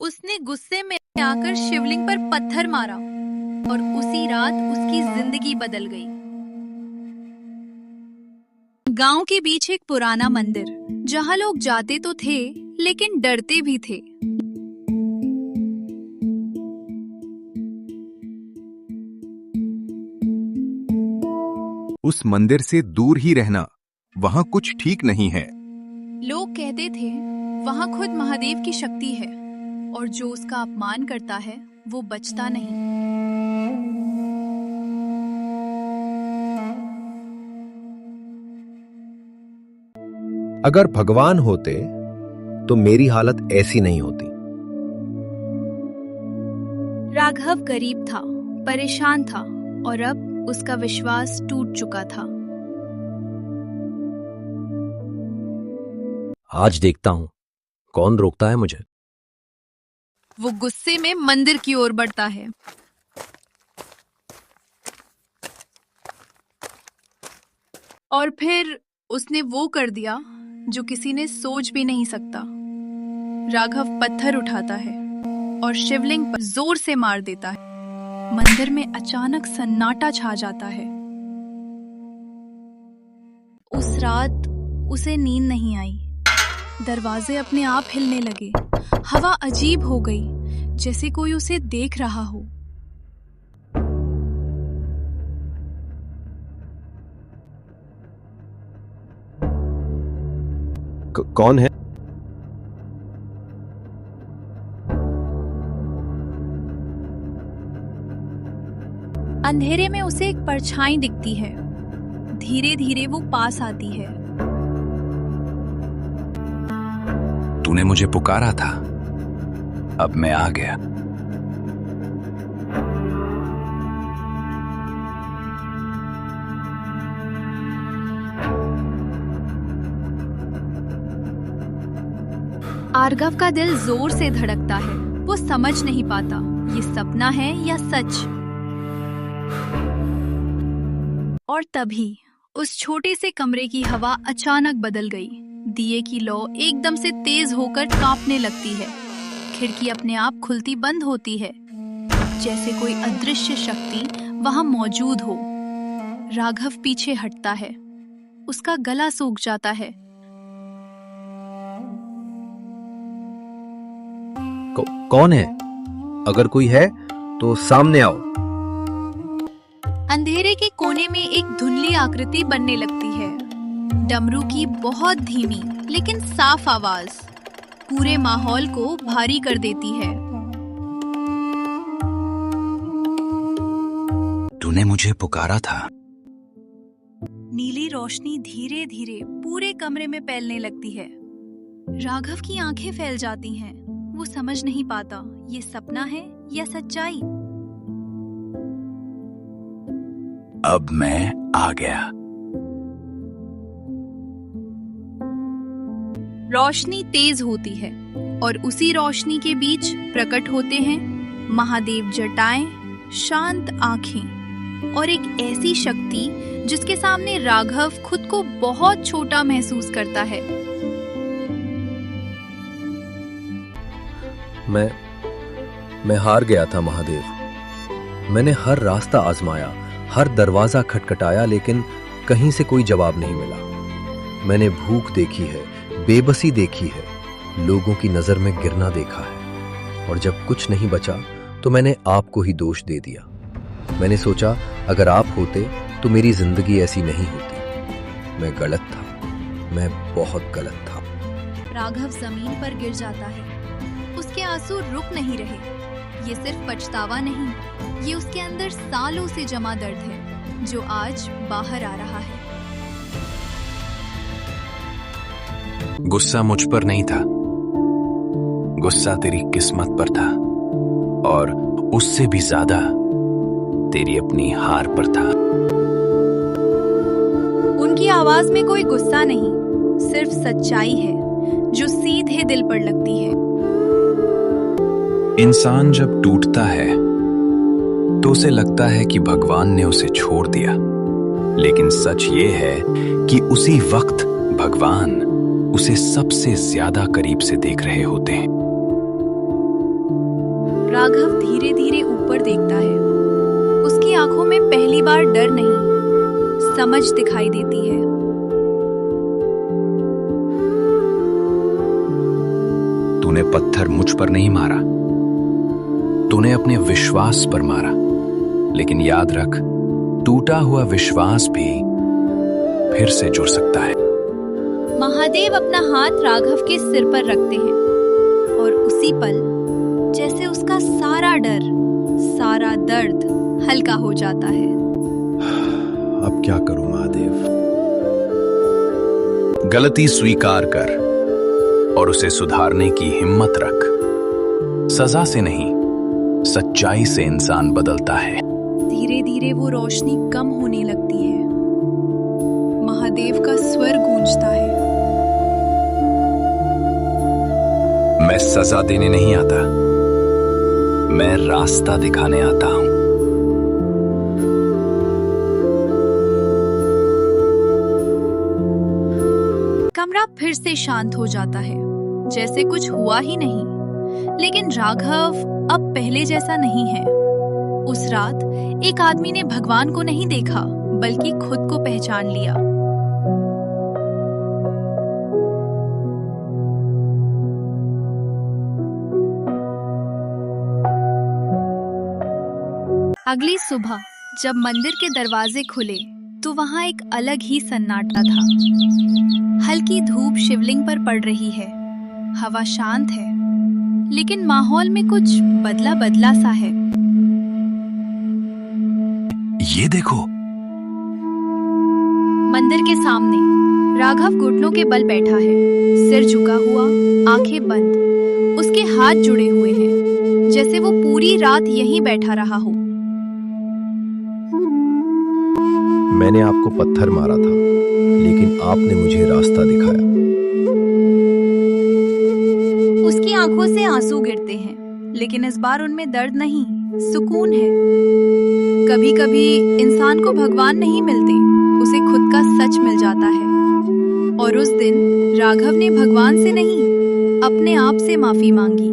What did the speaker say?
उसने गुस्से में आकर शिवलिंग पर पत्थर मारा और उसी रात उसकी जिंदगी बदल गई। गांव के बीच एक पुराना मंदिर, जहां लोग जाते तो थे लेकिन डरते भी थे। उस मंदिर से दूर ही रहना, वहां कुछ ठीक नहीं है। लोग कहते थे वहां खुद महादेव की शक्ति है और जो उसका अपमान करता है वो बचता नहीं। अगर भगवान होते तो मेरी हालत ऐसी नहीं होती। राघव गरीब था, परेशान था और अब उसका विश्वास टूट चुका था। आज देखता हूं कौन रोकता है मुझे। वो गुस्से में मंदिर की ओर बढ़ता है। और फिर उसने वो कर दिया जो किसी ने सोच भी नहीं सकता। राघव पत्थर उठाता है और शिवलिंग पर जोर से मार देता है। मंदिर में अचानक सन्नाटा छा जाता है। उस रात उसे नींद नहीं आई। दरवाजे अपने आप हिलने लगे। हवा अजीब हो गई, जैसे कोई उसे देख रहा हो। कौन है? अंधेरे में उसे एक परछाई दिखती है। धीरे धीरे वो पास आती है। तूने मुझे पुकारा था, अब मैं आ गया। आर्गव का दिल जोर से धड़कता है। वो समझ नहीं पाता ये सपना है या सच। और तभी उस छोटे से कमरे की हवा अचानक बदल गई। दिए की लौ एकदम से तेज होकर कांपने लगती है। खिड़की अपने आप खुलती बंद होती है, जैसे कोई अदृश्य शक्ति वहां मौजूद हो। राघव पीछे हटता है। उसका गला सूख जाता है। कौन है? अगर कोई है तो सामने आओ। अंधेरे के कोने में एक धुंधली आकृति बनने लगती है। डमरू की बहुत धीमी लेकिन साफ आवाज पूरे माहौल को भारी कर देती है। तूने मुझे पुकारा था। नीली रोशनी धीरे धीरे पूरे कमरे में फैलने लगती है। राघव की आंखें फैल जाती हैं। वो समझ नहीं पाता ये सपना है या सच्चाई। अब मैं आ गया। रोशनी तेज होती है और उसी रोशनी के बीच प्रकट होते हैं महादेव जटाएं, शांत आंखें और एक ऐसी शक्ति जिसके सामने राघव खुद को बहुत छोटा महसूस करता है। मैं हार गया था महादेव। मैंने हर रास्ता आजमाया, हर दरवाजा खटखटाया, लेकिन कहीं से कोई जवाब नहीं मिला। मैंने भूख देखी है, बेबसी देखी है, लोगों की नजर में गिरना देखा है, और जब कुछ नहीं बचा तो मैंने आपको ही दोष दे दिया। मैंने सोचा अगर आप होते तो मेरी जिंदगी ऐसी नहीं होती। मैं गलत था, मैं बहुत गलत था। राघव जमीन पर गिर जाता है। उसके आंसू रुक नहीं रहे। ये सिर्फ पछतावा नहीं, ये उसके अंदर सालों से जमा दर्द है जो आज बाहर आ रहा है। गुस्सा मुझ पर नहीं था, गुस्सा तेरी किस्मत पर था, और उससे भी ज्यादा तेरी अपनी हार पर था। उनकी आवाज में कोई गुस्सा नहीं, सिर्फ सच्चाई है जो सीधे दिल पर लगती है। इंसान जब टूटता है तो उसे लगता है कि भगवान ने उसे छोड़ दिया, लेकिन सच ये है कि उसी वक्त भगवान उसे सबसे ज्यादा करीब से देख रहे होते हैं। राघव धीरे धीरे ऊपर देखता है। उसकी आंखों में पहली बार डर नहीं, समझ दिखाई देती है। तूने पत्थर मुझ पर नहीं मारा, तूने अपने विश्वास पर मारा। लेकिन याद रख, टूटा हुआ विश्वास भी फिर से जुड़ सकता है। महादेव अपना हाथ राघव के सिर पर रखते हैं और उसी पल जैसे उसका सारा डर, सारा दर्द हल्का हो जाता है। अब क्या करूं महादेव? गलती स्वीकार कर और उसे सुधारने की हिम्मत रख। सजा से नहीं, सच्चाई से इंसान बदलता है। धीरे धीरे वो रोशनी कम होने लगती है। महादेव का स्वर गूंजता है। मैं सजा देने नहीं आता, मैं रास्ता दिखाने आता हूं। कमरा फिर से शांत हो जाता है, जैसे कुछ हुआ ही नहीं। लेकिन राघव अब पहले जैसा नहीं है। उस रात एक आदमी ने भगवान को नहीं देखा, बल्कि खुद को पहचान लिया। अगली सुबह जब मंदिर के दरवाजे खुले तो वहां एक अलग ही सन्नाटा था। हल्की धूप शिवलिंग पर पड़ रही है, हवा शांत है, लेकिन माहौल में कुछ बदला बदला सा है। ये देखो, मंदिर के सामने राघव घुटनों के बल बैठा है, सिर झुका हुआ, आंखें बंद। उसके हाथ जुड़े हुए हैं, जैसे वो पूरी रात यहीं बैठा रहा हो। मैंने आपको पत्थर मारा था, लेकिन आपने मुझे रास्ता दिखाया। उसकी आंखों से आंसू गिरते हैं, लेकिन इस बार उनमें दर्द नहीं, सुकून है। कभी कभी इंसान को भगवान नहीं मिलते, उसे खुद का सच मिल जाता है। और उस दिन राघव ने भगवान से नहीं, अपने आप से माफी मांगी।